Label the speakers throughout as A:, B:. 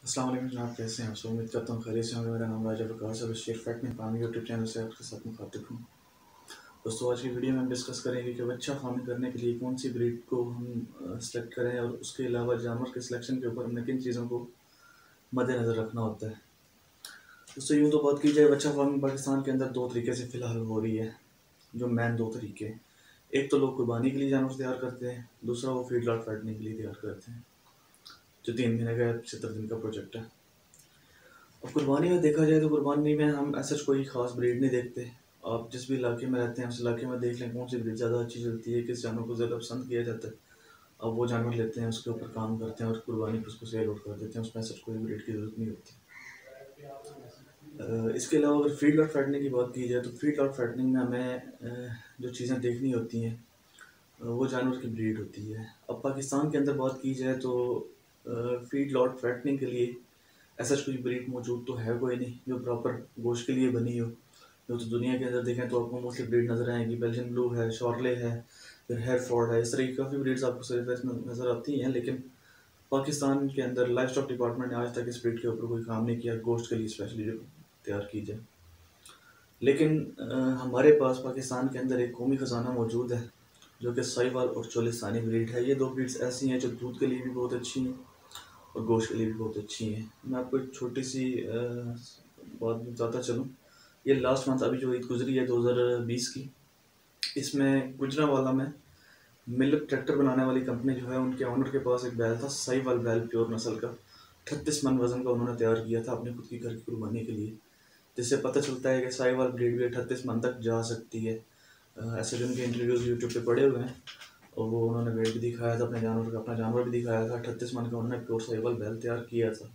A: अस्सलाम वालेकुम जनाब, कैसे हैं आप? उम्मीद करता हूँ खैरियत से होंगे। मेरा नाम राजा प्रकाश है। शेर फैक्ट में फार्मिंग यूट्यूब चैनल से आपके साथ मुखातिब हूँ। दोस्तों, आज की वीडियो में हम डिस्कस करेंगे कि अच्छा फार्मिंग करने के लिए कौन सी ब्रीड को हम सेलेक्ट करें और उसके अलावा जानवर के सिलेक्शन के ऊपर हमें किन चीज़ों को मद्देनज़र रखना होता है। दोस्तों, यूँ तो बात की जाए, अच्छा फार्मिंग पाकिस्तान के अंदर दो तरीके से फ़िलहाल हो रही है। जो मेन दो तरीके हैं, एक तो लोग कुर्बानी के लिए जानवर तैयार करते हैं, दूसरा वो फीड लॉट फैटनिंग के लिए तैयार करते हैं, जो 3 महीने का 70 दिन का प्रोजेक्ट है। और कुर्बानी में देखा जाए तो कुर्बानी में हम ऐसा कोई ख़ास ब्रीड नहीं देखते। आप जिस भी इलाके में रहते हैं उस इलाके में देख लें कौन सी ब्रीड ज़्यादा अच्छी चलती है, किस जानवर को ज़्यादा पसंद किया जाता है। अब वो जानवर लेते हैं, उसके ऊपर काम करते हैं और कुर्बानी पर उसको सेल आउट कर देते हैं। उसमें ऐसा कोई ब्रीड की ज़रूरत नहीं होती। इसके अलावा अगर फीड लॉट फैटनिंग की बात की जाए तो फीड लॉट फैटनिंग में हमें जो चीज़ें देखनी होती हैं वो जानवर की ब्रीड होती है। अब पाकिस्तान के अंदर बात की जाए तो फीड लॉट फैटनिंग के लिए ऐसा कोई ब्रीड मौजूद तो है कोई नहीं जो प्रॉपर गोश्त के लिए बनी हो। जो तो दुनिया के अंदर देखें तो आपको मोस्टली ब्रीड नज़र आएंगी, बेल्जियन ब्लू है, शॉर्ले है, फिर हेयरफोर्ड है। इस तरह की काफ़ी ब्रीड्स आपको सर्विस में नज़र आती हैं, लेकिन पाकिस्तान के अंदर लाइफ स्टॉक डिपार्टमेंट ने आज तक इस ब्रीड के ऊपर कोई काम नहीं किया गोश्त के लिए स्पेशली जो तैयार की जाए। लेकिन हमारे पास पाकिस्तान के अंदर एक कौमी ख़जाना मौजूद है जो कि साहिवाल और चोलिस्तानी ब्रीड है। ये दो ब्रीड्स ऐसी हैं जो दूध के लिए भी बहुत अच्छी हैं और गोश्त के लिए भी बहुत अच्छी हैं। मैं आपको एक छोटी सी बात बताता चलूँ। ये लास्ट मंथ अभी जो ईद गुजरी है 2020 की, इसमें गुजरांवाला में मिल्क ट्रैक्टर बनाने वाली कंपनी जो है उनके ऑनर के पास एक बैल था, साहिवाल बैल प्योर नस्ल का। 38 मन वजन का उन्होंने तैयार किया था अपनी खुद की घर की कुर्बानी के लिए, जिससे पता चलता है कि साहिवाल ब्रीड भी 38 मन तक जा सकती है। ऐसे जो उनके इंटरव्यूज़ यूट्यूब पे पड़े हुए हैं और वो उन्होंने वेट भी दिखाया था अपने जानवर का, अपना जानवर भी दिखाया था। 38 मन का उन्होंने प्योर साहिवाल बैल तैयार किया था,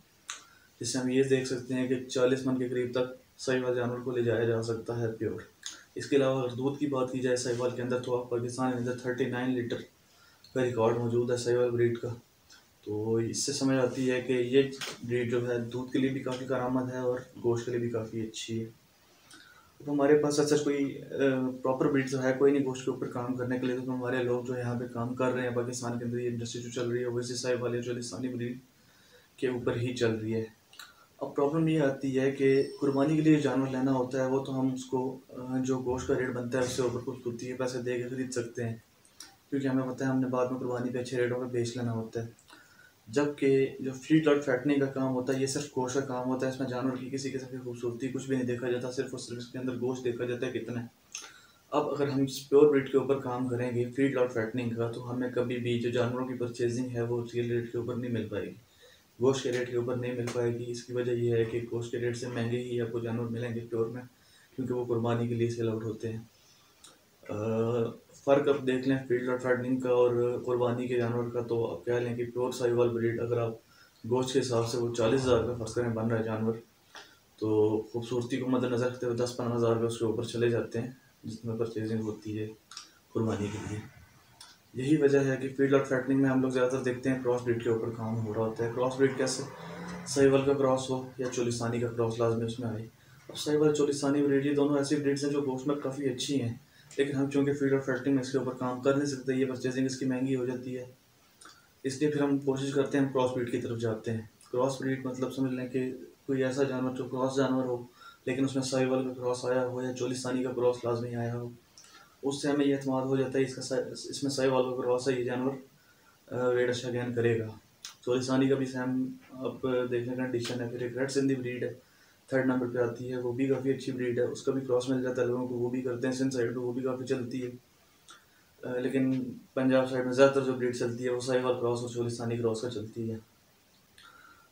A: जिससे हम ये देख सकते हैं कि 40 मन के करीब तक साहिवाल जानवर को ले जाया जा सकता है प्योर। इसके अलावा अगर दूध की बात की जाए साहिवाल के अंदर, तो आप पाकिस्तान के अंदर 39 लीटर का रिकॉर्ड मौजूद है साहिवाल ब्रीड का। तो इससे समझ आती है कि ये ब्रीड जो है दूध के लिए भी काफ़ी कारामद है और गोश्त के लिए भी काफ़ी अच्छी है। तो हमारे पास ऐसा कोई प्रॉपर ब्रीड तो है कोई नहीं गोश्त के ऊपर काम करने के लिए। तो हमारे लोग जो यहाँ पे काम कर रहे हैं पाकिस्तान के अंदर, ये इंडस्ट्री जो चल रही है वैसे साहिवाल या चोलिस्तानी ब्रीड के ऊपर ही चल रही है। अब प्रॉब्लम ये आती है कि कुर्बानी के लिए जानवर लेना होता है वो तो हम उसको जो गोश्त का रेट बनता है उससे ऊपर कुछ कुछ पैसे दे के खरीद सकते हैं, क्योंकि हमें पता है हमने बाद में कुर्बानी पे अच्छे रेटों पे बेच लेना होता है। जबकि जो फीड लॉट फैटनिंग का काम होता है ये सिर्फ गोश्त का काम होता है। इसमें जानवर की किसी किस्म की खूबसूरती कुछ भी नहीं देखा जाता, सिर्फ और सिर्फ इसके अंदर गोश्त देखा जाता है कितना है। अब अगर हम प्योर ब्रीड के ऊपर काम करेंगे फीड लॉट फैटनिंग का, तो हमें कभी भी जो जानवरों की परचेजिंग है वो रियल रेट के ऊपर नहीं मिल पाएगी, गोश्त के रेट के ऊपर नहीं मिल पाएगी। इसकी वजह यह है कि गोश्त के रेट से महंगे ही आपको जानवर मिलेंगे प्योर में, क्योंकि वो कुर्बानी के लिए सेल आउट होते हैं। फ़र्क अब देख लें फील्ड और फार्मिंग का और कुर्बानी के जानवर का, तो आप कह लें कि प्योर साहिवाल ब्रीड अगर आप गोश्त के हिसाब से वो 40,000 का फर्स्ट करें बन रहा है जानवर, तो खूबसूरती को मद्देनजर रखते हुए 10-15 हज़ार रुपये उसके ऊपर चले जाते हैं जितने परचेजिंग होती है कुर्बानी के लिए। यही वजह है कि फील्ड और फैटनिंग में हम लोग ज़्यादातर देखते हैं क्रॉस ब्रीड के ऊपर काम हो रहा होता है। क्रॉस ब्रीड कैसे? साहिवाल का क्रॉस हो या चोलिस्तानी का क्रॉस लाजमी उसमें आए। अब साहिवाल चोलिस्तानी ब्रीड ये दोनों ऐसी ब्रीड्स हैं जो गोश्त में काफ़ी अच्छी हैं, लेकिन हम चूँकि फीड और फैक्टिंग में इसके ऊपर काम कर नहीं सकते, ये परचेजिंग इसकी महंगी हो जाती है, इसलिए फिर हम कोशिश करते हैं हम क्रॉस ब्रीड की तरफ जाते हैं। क्रॉस ब्रीड मतलब समझ लें कि कोई ऐसा जानवर जो क्रॉस जानवर हो लेकिन उसमें साहिवाल का क्रॉस आया हो या चोलिस्तानी का क्रॉस लाजमी आया हो, उससे हमें ये अतमाद हो जाता है इसमें साहिवाल का क्रॉस है, ये जानवर वेट अच्छा गेन करेगा। चोलिस्तानी का भी सेम अब देखने का कंडीशन है। फिर एक रेड सिंधी ब्रीड है, 3rd नंबर पे आती है, वो भी काफ़ी अच्छी ब्रीड है, उसका भी क्रॉस मिल जाता है लोगों को, वो भी करते हैं। सिंध साइड पे वो भी काफ़ी चलती है, लेकिन पंजाब साइड में ज़्यादातर जो ब्रीड चलती है वो साहिवाल क्रॉस और चोलिस्तानी क्रॉस का चलती है।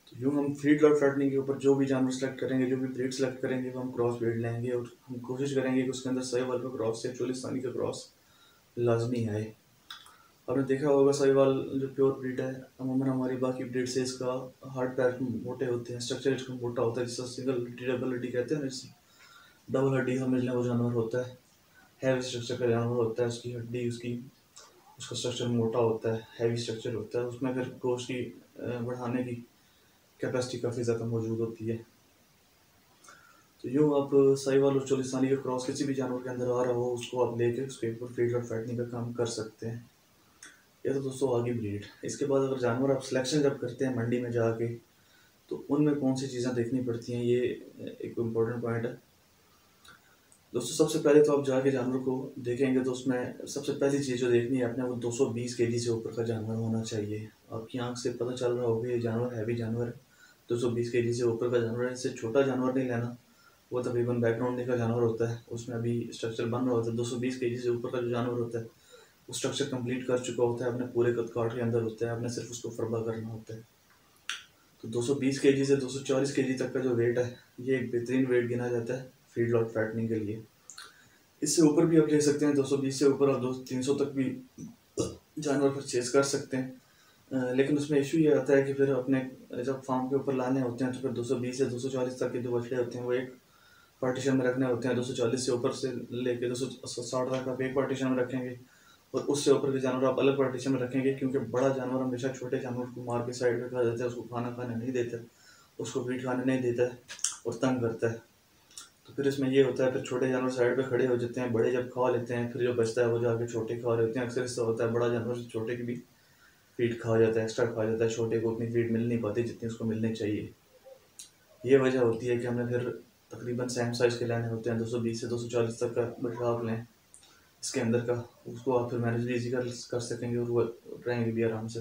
A: तो यूँ हम फीड लॉट फैटनिंग के ऊपर जो भी जानवर सेलेक्ट करेंगे, जो भी ब्रीड सेलेक्ट करेंगे, वो हम क्रॉस ब्रीड लेंगे और हम कोशिश करेंगे कि उसके अंदर साहिवाल का क्रॉस या चोलिस्तानी का क्रॉस लाजमी आए। आपने देखा होगा साहिवाल जो प्योर ब्रीड है अमूमन हमारी बाकी ब्रीड से इसका हार्ड पैर मोटे होते हैं, स्ट्रक्चर इसका मोटा होता है, जिससे सिंगल हड्डी डबल हड्डी कहते हैं ना, जिससे डबल हड्डी समझने वो जानवर होता है, हैवी स्ट्रक्चर का जानवर होता है। उसकी हड्डी उसका स्ट्रक्चर मोटा होता है, हैवी स्ट्रक्चर होता है, उसमें फिर गोश्त की बढ़ाने की कैपेसिटी काफ़ी ज़्यादा मौजूद होती है। तो यूँ आप साहिवाल और चोलिस्तानी का क्रॉस किसी भी जानवर के अंदर आ रहा हो उसको आप लेके उसके ऊपर फीड और फैटनिंग का काम कर सकते हैं। ये तो दोस्तों आगे ब्रीड। इसके बाद अगर जानवर आप सिलेक्शन जब करते हैं मंडी में जाके, तो उनमें कौन सी चीज़ें देखनी पड़ती हैं, ये एक इम्पोर्टेंट पॉइंट है दोस्तों। सबसे पहले तो आप जाके जानवर को देखेंगे तो उसमें सबसे पहली चीज़ जो देखनी है आपने, वो 220 केजी से ऊपर का जानवर होना चाहिए। आपकी आंख से पता चल रहा होगा ये जानवर हैवी जानवर है, 220 केजी से ऊपर का जानवर है। इससे छोटा जानवर नहीं लेना, वो तकरीबन बैकग्राउंड का जानवर होता है, उसमें अभी स्ट्रक्चर बन रहा होता है। 220 केजी से ऊपर का जो जानवर होता है वो स्ट्रक्चर कंप्लीट कर चुका होता है, अपने पूरे कद काठ के अंदर होता है, आपने सिर्फ उसको फरबा करना होता है। तो 220 केजी से 240 केजी तक का जो वेट है, ये एक बेहतरीन वेट गिना जाता है फीडलॉट फैटनिंग के लिए। इससे ऊपर भी आप ले सकते हैं, 220 से ऊपर आप 300 तक भी जानवर परचेज कर सकते हैं। लेकिन उसमें इशू ये आता है कि फिर अपने जब फार्म के ऊपर लाने होते हैं तो फिर 220 से 240 तक के जो बछड़े होते हैं वो एक पार्टीशन में रखने होते हैं। 240 से ऊपर से लेके 260 तक आप एक पार्टीशन में रखेंगे और उससे ऊपर के जानवर आप अलग पार्टीशन में रखेंगे, क्योंकि बड़ा जानवर हमेशा छोटे जानवर को मार के साइड में खा जाता है, उसको खाना खाने नहीं देता, उसको फीड खाने नहीं देता है और तंग करता है। तो फिर इसमें ये होता है, फिर छोटे जानवर साइड पे खड़े हो जाते हैं, बड़े जब खा लेते हैं फिर जो बचता है वो जाके छोटे खा रहे होते हैं। अक्सर इससे होता है बड़ा जानवर छोटे की भी फीड खा जाता है, एक्स्ट्रा खा जाता है, छोटे को उतनी फीड मिल नहीं पाती जितनी उसको मिलनी चाहिए। ये वजह होती है कि हमें फिर तकरीबन सेम साइज़ के लेने होते हैं। 220 से 240 तक का बछड़ा आप लें इसके अंदर का, उसको आप फिर मैनेज भी इजी कर सकेंगे और वो रहेंगे भी आराम से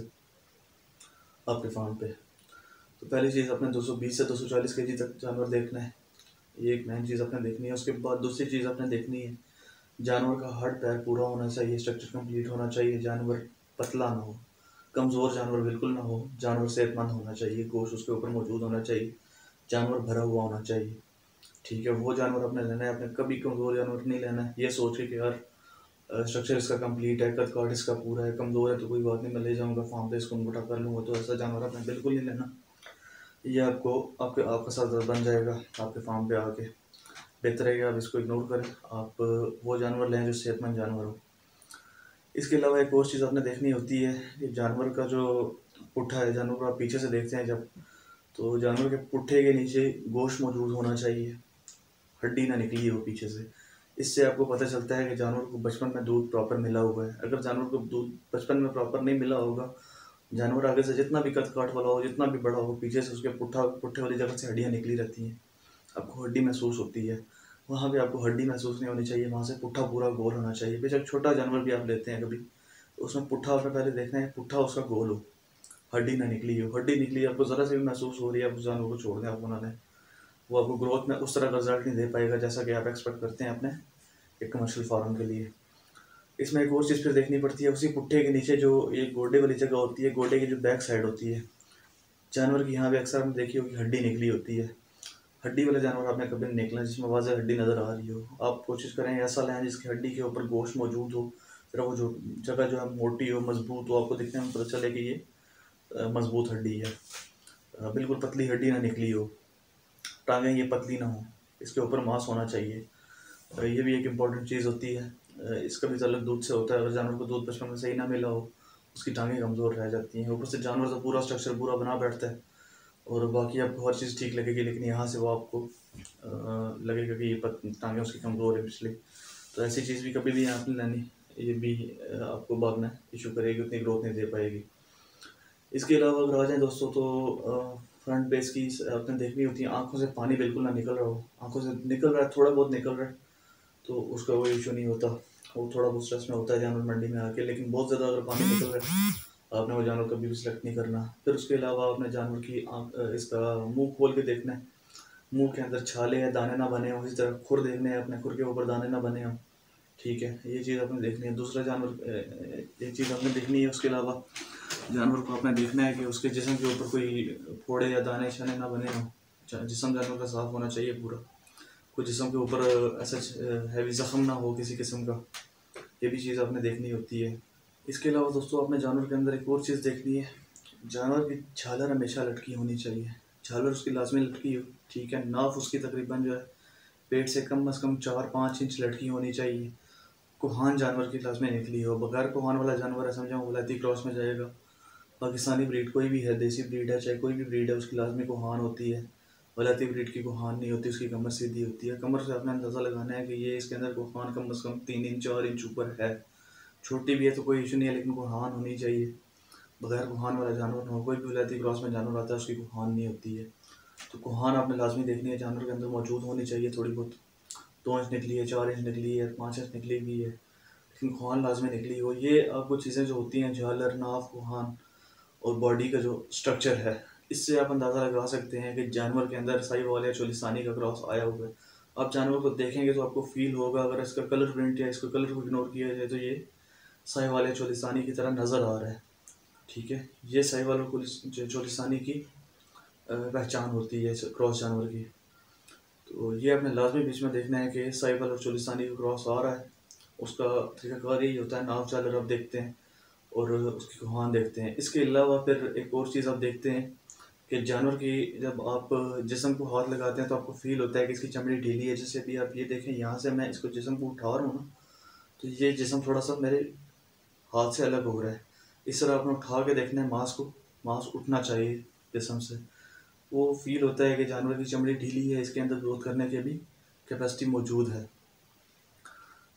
A: आपके फार्म पे। तो पहली चीज़ अपने 220 से 240 केजी तक जानवर देखना है, ये एक मेन चीज़ आपने देखनी है। उसके बाद दूसरी चीज़ आपने देखनी है, जानवर का हर पैर पूरा होना चाहिए, स्ट्रक्चर कंप्लीट होना चाहिए, जानवर पतला ना हो, कमज़ोर जानवर बिल्कुल ना हो, जानवर सेहतमंद होना चाहिए, गोश्त उसके ऊपर मौजूद होना चाहिए, जानवर भरा हुआ होना चाहिए। ठीक है, वो जानवर आपने लेना है, आपने कभी कमज़ोर जानवर नहीं लेना है। ये सोच के कि यार स्ट्रक्चर इसका कंप्लीट है, कद काठ इसका पूरा है, कमज़ोर है तो कोई बात नहीं, मैं ले जाऊँगा फार्म पे, इसको मोटा कर लूँगा, तो ऐसा जानवर आपने बिल्कुल नहीं लेना। ये आपको आपका साथ बन जाएगा आपके फार्म पे आके। बेहतर है कि आप इसको इग्नोर करें, आप वो जानवर लें जो सेहतमंद जानवर हो। इसके अलावा एक और चीज़ आपने देखनी होती है कि जानवर का जो पुट्ठा है, जानवर को आप पीछे से देखते हैं जब, तो जानवर के पुट्ठे के नीचे गोश्त मौजूद होना चाहिए, हड्डी ना निकली हो पीछे से। इससे आपको पता चलता है कि जानवर को बचपन में दूध प्रॉपर मिला हुआ है। अगर जानवर को दूध बचपन में प्रॉपर नहीं मिला होगा, जानवर आगे से जितना भी कद काठ वाला हो, जितना भी बड़ा हो, पीछे से उसके पुट्ठे वाली जगह से हड्डियाँ निकली रहती हैं, आपको हड्डी महसूस होती है। वहाँ पे आपको हड्डी महसूस नहीं होनी चाहिए, वहाँ से पुट्ठा पूरा गोल होना चाहिए। बेशक छोटा जानवर भी आप लेते हैं कभी, तो उसमें पुट्ठा आपने पहले देखना है, पुट्ठा उसका गोल हो, हड्डी ना निकली हो। हड्डी निकली आपको ज़रा से भी महसूस हो रही है, आप उस जानवर को छोड़ दें, आपको ना लें, वो आपको ग्रोथ में उस तरह का रिजल्ट नहीं दे पाएगा जैसा कि आप एक्सपेक्ट करते हैं अपने एक कमर्शियल फार्म के लिए। इसमें एक और चीज़ फिर देखनी पड़ती है, उसी पुट्ठे के नीचे जो ये गोडे वाली जगह होती है, गोडे की जो बैक साइड होती है जानवर की, यहाँ पे अक्सर आपने देखी होगी हड्डी निकली होती है। हड्डी वाला जानवर आपने कभी नहीं निकला जिसमें वाज़ेह हड्डी नज़र आ रही हो। आप कोशिश करें ऐसा लें जिसकी हड्डी के ऊपर गोश्त मौजूद हो, फिर वो जो जगह जो है मोटी हो, मजबूत हो, आपको दिखने में पता चले कि ये मजबूत हड्डी है। बिल्कुल पतली हड्डी ना निकली हो, टांगें ये पतली ना हो, इसके ऊपर मांस होना चाहिए। ये भी एक इम्पॉर्टेंट चीज़ होती है। इसका भी ताल्लुक दूध से होता है। अगर जानवर को दूध बचपन में सही ना मिला हो, उसकी टांगें कमज़ोर रह जाती हैं। ऊपर से जानवर तो पूरा स्ट्रक्चर पूरा बना बैठता है और बाकी आपको हर चीज़ ठीक लगेगी, लेकिन यहाँ से वो आपको लगेगा कि ये टांगें उसकी कमज़ोर है पिछली। तो ऐसी चीज़ भी कभी भी यहाँ नहीं लानी, ये भी आपको बाद में इशू करेगी, उतनी ग्रोथ नहीं दे पाएगी। इसके अलावा अगर आ जाएँ दोस्तों तो फ्रंट बेस की आपने देखनी होती है, आँखों से पानी बिल्कुल ना निकल रहा हो। आँखों से निकल रहा है, थोड़ा बहुत निकल रहा है तो उसका कोई इशू नहीं होता, वो थोड़ा बहुत स्ट्रेस में होता है जानवर मंडी में आके, लेकिन बहुत ज़्यादा अगर पानी निकल रहा है आपने वो जानवर कभी भी सिलेक्ट नहीं करना। फिर उसके अलावा आपने जानवर की इसका मुंह खोल के देखना है, मुंह के अंदर छाले या दाने ना बने हों, इसी तरह खुर देखने हैं अपने, खुर के ऊपर दाने ना बने हों। ठीक है, ये चीज़ आपने देखनी है। दूसरा जानवर एक चीज़ आपने देखनी है, उसके अलावा जानवर को आपने देखना है कि उसके जिस्म के ऊपर कोई फोड़े या दाने शाने ना बने हों। जिस्म जानवर का साफ होना चाहिए पूरा, कोई जिस्म के ऊपर ऐसा हैवी ज़ख्म ना हो किसी किस्म का, ये भी चीज़ आपने देखनी होती है। इसके अलावा दोस्तों आपने जानवर के अंदर एक और चीज़ देखनी है, जानवर की झालर हमेशा लटकी होनी चाहिए, झालर उसकी लाजमी लटकी हो। ठीक है, नाफ उसकी तकरीबन जो है पेट से कम अज़ कम 4-5 इंच लटकी होनी चाहिए। कोहान जानवर की लाजमी निकली हो, बगैर कोहान वाला जानवर है समझो वलायती क्रॉस में जाएगा। पाकिस्तानी ब्रीड कोई भी है, देसी ब्रीड है, चाहे कोई भी ब्रीड है, उसकी लाजमी कोहान होती है। वलायती ब्रीड की कोहान नहीं होती, उसकी कमर सीधी होती है। कमर से आपने अंदाज़ा लगाना है कि ये इसके अंदर कोहान कम अज़ कम 3 इंच 4 इंच ऊपर है। छोटी भी है तो कोई इशू नहीं है, लेकिन कोहान होनी चाहिए। बगैर कोहान वाला जानवर ना हो। कोई भी विलायती क्रॉस में जानवर आता है उसकी कोहान नहीं होती है, तो कोहान आपने लाजमी देखनी है, जानवर के अंदर मौजूद होनी चाहिए थोड़ी बहुत। 2 इंच निकली है, 4 इंच निकली है, 5 इंच निकली हुई है, लेकिन कोहान लाजमी निकली हो। ये आपको चीज़ें जो होती हैं, झालर, नाफ, कोहान और बॉडी का जो स्ट्रक्चर है, इससे आप अंदाज़ा लगा सकते हैं कि जानवर के अंदर साहिवाल या चोलिस्तानी का क्रॉस आया हुआ है। आप जानवर को देखेंगे तो आपको फील होगा, अगर इसका कलर प्रिंट या इसका कलर को इग्नोर किया जाए तो ये साहिवाल या चोलिस्तानी की तरह नज़र आ रहा है। ठीक है, ये साहिवाल और चोलिस्तानी की पहचान होती है क्रॉस जानवर की। तो ये आपने लाजमी बीच में देखना है कि साहिवाल और चोलिस्तानी का क्रॉस आ रहा है। उसका तरीकाकार यही होता है, नाव झालर आप देखते हैं और उसकी कोहान देखते हैं। इसके अलावा फिर एक और चीज़ आप देखते हैं कि जानवर की जब आप जिस्म को हाथ लगाते हैं तो आपको फील होता है कि इसकी चमड़ी ढीली है। जैसे भी आप ये देखें, यहाँ से मैं इसको जिस्म को उठा रहा हूँ ना, तो ये जिस्म थोड़ा सा मेरे हाथ से अलग हो रहा है। इस तरह आपने उठा के देखना है मांस को, मांस उठना चाहिए जिस्म से। वो फील होता है कि जानवर की चमड़ी ढीली है, इसके अंदर ग्रोथ करने की भी कैपेसिटी मौजूद है।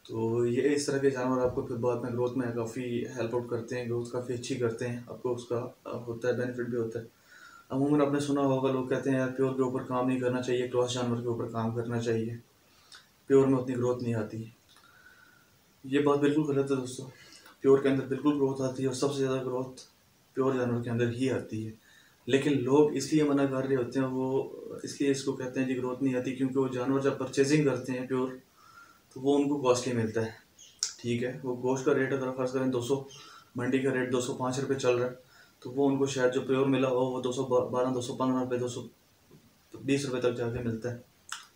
A: तो ये इस तरह के जानवर आपको फिर बाद में ग्रोथ में काफ़ी हेल्प आउट करते हैं, ग्रोथ काफ़ी अच्छी करते हैं, आपको उसका होता है बेनिफिट भी होता है। अमूमन आपने सुना होगा लोग कहते हैं यार प्योर के ऊपर काम नहीं करना चाहिए, क्रॉस जानवर के ऊपर काम करना चाहिए, प्योर में उतनी ग्रोथ नहीं आती। ये बात बिल्कुल गलत है दोस्तों। प्योर के अंदर बिल्कुल ग्रोथ आती है और सबसे ज़्यादा ग्रोथ प्योर जानवर के अंदर ही आती है। लेकिन लोग इसलिए मना कर रहे होते हैं, वो इसलिए इसको कहते हैं कि ग्रोथ नहीं आती क्योंकि वो जानवर जब परचेजिंग करते हैं प्योर, तो वो उनको कॉस्टली मिलता है। ठीक है, वो गोश्त का रेट अगर फर्ज करें 200, मंडी का रेट 205 रुपये चल रहा है, तो वो उनको शायद जो प्योर मिला हो वो 212, 215 रुपये, 220 रुपये तक जाके मिलता है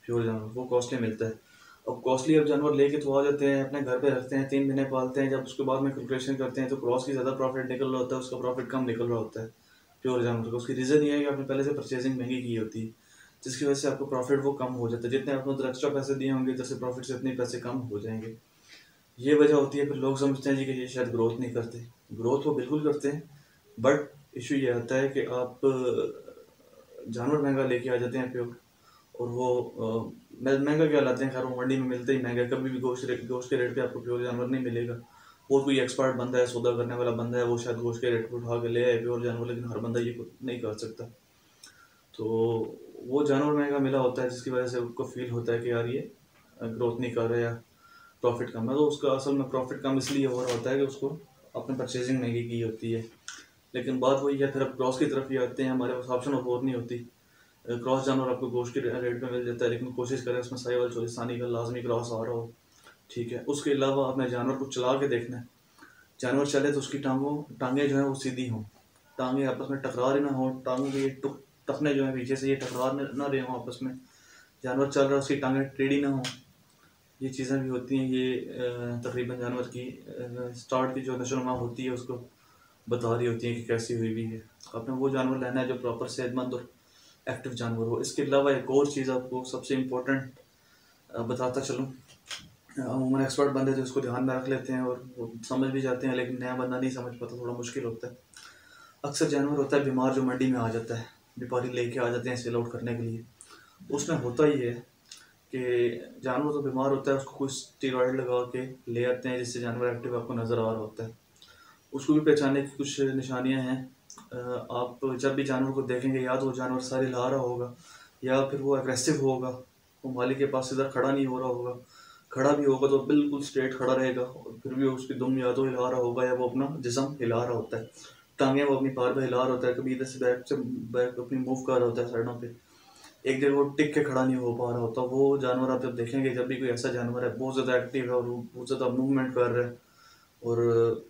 A: प्योर जानवर, वो कॉस्टली मिलता है। अब कॉस्टली अब जानवर लेके तो आ जाते हैं, अपने घर पे रखते हैं, 3 महीने पालते हैं, जब उसके बाद में कैलकुलेशन करते हैं तो क्रॉस की ज़्यादा प्रॉफिट निकल रहा होता है, उसका प्रॉफिट कम निकल रहा होता है प्योर जानवर का। उसकी रीज़न ये है कि आपने पहले से परचेजिंग महंगी की होती है, जिसकी वजह से आपको प्रॉफिट वो कम हो जाता है। जितने आपने उधर एक्स्ट्रा पैसे दिए होंगे, इधर से प्रॉफिट से उतने पैसे कम हो जाएंगे। ये वजह होती है। फिर लोग समझते हैं जी कि ये शायद ग्रोथ नहीं करते। ग्रोथ वो बिल्कुल करते हैं, बट इशू ये आता है कि आप जानवर महंगा लेके आ जाते हैं प्योर, और वो महंगा क्या लाते हैं, खैर वो मंडी में मिलते ही महंगा। कभी भी गोश्त के रेट पे आपको प्योर जानवर नहीं मिलेगा। और कोई एक्सपर्ट बंदा है, सौदा करने वाला बंदा है, वो शायद गोश्त के रेट पर उठा के ले आए प्योर जानवर, लेकिन हर बंदा ये नहीं कर सकता। तो वो जानवर महंगा मिला होता है, जिसकी वजह से उसको फील होता है कि यार ये ग्रोथ नहीं कर रहा या प्रॉफिट कम है। तो उसका असल में प्रॉफिट कम इसलिए हो रहा होता है कि उसको अपने परचेजिंग महंगी की होती है। लेकिन बात वही है, फिर अब क्रॉस की तरफ ही आते हैं। हमारे पास ऑप्शन और नहीं होती। क्रॉस जानवर आपको गोश्त के रेट में मिल जाता है, लेकिन कोशिश करें उसमें साहिवाल चोलिस्तानी का लाजमी क्रॉस आ रहा हो। ठीक है, उसके अलावा आपने जानवर को चला के देखना है। जानवर चले तो उसकी टांगें जो हैं वो सीधी हों, टांगें आपस में टकरा रही ना हो, टांगों के टखने जो है पीछे से ये टकरा ना रहे हों आपस में। जानवर चल रहा है, उसकी टांगें टेढ़ी ना हो। ये चीज़ें भी होती हैं। ये तकरीबन जानवर की स्टार्ट की जो नशोनुमा होती है उसको बता रही होती है कि कैसी हुई भी है। आपने वो जानवर लेना है जो प्रॉपर सेहतमंद और एक्टिव जानवर हो। इसके अलावा एक और चीज़ आपको सबसे इम्पोर्टेंट बताता चलूँ। अमूमन एक्सपर्ट बंदे तो इसको ध्यान में रख लेते हैं और वो समझ भी जाते हैं, लेकिन नया बंदा नहीं समझ पाता, थोड़ा मुश्किल होता है। अक्सर जानवर होता है बीमार जो मंडी में आ जाता है, व्यापारी लेके आ जाते हैं सेल आउट करने के लिए। उसमें होता ही है कि जानवर तो बीमार होता है, उसको कुछ स्टेरॉइड लगा के ले आते हैं जिससे जानवर एक्टिव आपको नज़र आ रहा होता है। उसको भी पहचानने की कुछ निशानियां हैं। आप जब भी जानवर को देखेंगे, या तो वो जानवर सारे हिला रहा होगा, या फिर वो अग्रेसिव होगा, वो मालिक के पास इधर खड़ा नहीं हो रहा होगा। खड़ा भी होगा तो बिल्कुल स्ट्रेट खड़ा रहेगा, और फिर भी उसकी दुम या तो हिला रहा होगा या वो अपना जिस्म हिला रहा होता है, टांगे वो अपनी पार पे हिला रहा होता है, कभी इधर से बैक अपनी मूव कर रहा होता है साइडों पे। एक जगह वो टिक के खड़ा नहीं हो पा रहा होता। वो जानवर आप जब देखेंगे, जब भी कोई ऐसा जानवर है बहुत ज़्यादा एक्टिव है और वो बहुत ज़्यादा मूवमेंट कर रहा है और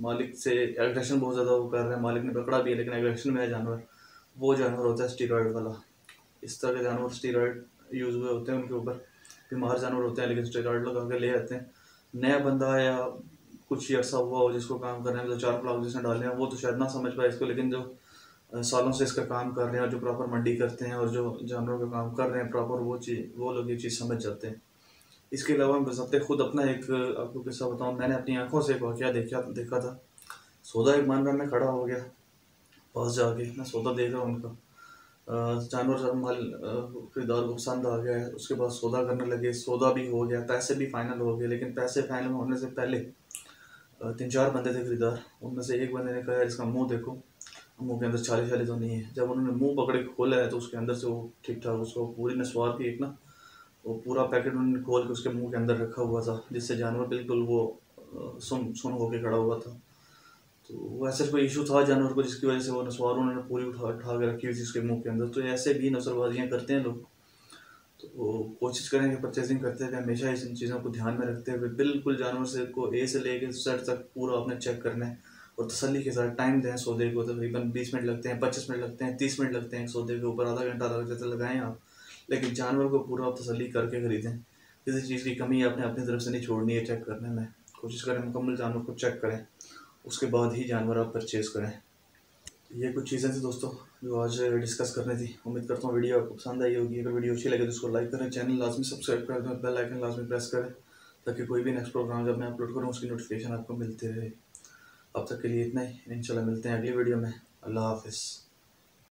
A: मालिक से एग्रेशन बहुत ज़्यादा वो कर रहा है, मालिक ने पकड़ा भी है लेकिन एग्रेशन में है जानवर, वो जानवर होता है स्टीरॉयड वाला। इस तरह के जानवर स्टीरॉयड यूज़ हुए होते हैं उनके ऊपर। बीमार जानवर होते हैं लेकिन स्टीरॉयड लगा के ले आते हैं। नया बंदा या कुछ ही अर्सा हुआ हो जिसको काम करने में जो 4 जिसने डाले हैं, वो तो शायद ना समझ पाए इसको, लेकिन जो सालों से इसका काम कर रहे हैं और जो प्रॉपर मंडी करते हैं और जो जानवरों का काम कर रहे हैं प्रॉपर, वो लोग ये चीज़ समझ जाते हैं। इसके अलावा मैं बस खुद अपना एक आपको किस्सा बताऊँ। मैंने अपनी आंखों से एक वाक़या देखा था। सौदा एक मान में खड़ा हो गया, पास जाके मैं सौदा देख रहा हूँ उनका। जानवर जब माल खरीदार को पसंद आ गया है, उसके बाद सौदा करने लगे, सौदा भी हो गया, पैसे भी फाइनल हो गए। लेकिन पैसे फाइनल होने से पहले 3-4 बंदे थे खरीदार। उनमें से एक बंदे ने कहा यार इसका मुँह देखो, मुँह के अंदर छाले छाले तो नहीं है। जब उन्होंने मुँह पकड़ के खोला है तो उसके अंदर से वो ठीक ठाक उसको पूरी नस्वार की एक ना, वो पूरा पैकेट उन्होंने खोल के उसके मुंह के अंदर रखा हुआ था, जिससे जानवर बिल्कुल वो सुन सुन होके खड़ा हुआ था। तो वो ऐसा कोई इशू था जानवर को जिसकी वजह से वो नस्वार उन्होंने पूरी उठा उठा के रखी हुई थी उसके मुंह के अंदर। तो ऐसे भी नस्लबाजियाँ करते हैं लोग। तो वो कोशिश करेंगे परचेजिंग करते हैं हमेशा इन चीज़ों को ध्यान में रखते हुए बिल्कुल जानवर से को ए से लेके जेड तक पूरा आपने चेक करना है। और तसल्ली के साथ टाइम दें सौदे को, तकरीबन 20 मिनट लगते हैं, 25 मिनट लगते हैं, 30 मिनट लगते हैं सौदे के ऊपर, आधा घंटा लग जाता लगाएं आप। लेकिन जानवर को पूरा आप तसल्ली करके खरीदें। किसी चीज़ की कमी आपने अपनी तरफ से नहीं छोड़नी है चेक करने में। कोशिश करें मुकम्मल जानवर को चेक करें, उसके बाद ही जानवर आप परचेज़ करें। ये कुछ चीज़ें थी दोस्तों जो आज डिस्कस करनी थी। उम्मीद करता हूँ वीडियो आपको पसंद आई होगी। अगर वीडियो अच्छी लगे तो उसको लाइक करें, चैनल लाजमी सब्सक्राइब कर दें, बेल आइकन लाजमी प्रेस करें ताकि कोई भी नेक्स्ट प्रोग्राम जब मैं अपलोड करूँ उसकी नोटिफिकेशन आपको मिलती रहे। अब तक के लिए इतना ही, इंशाल्लाह मिलते हैं अगली वीडियो में। अल्लाह हाफिज़।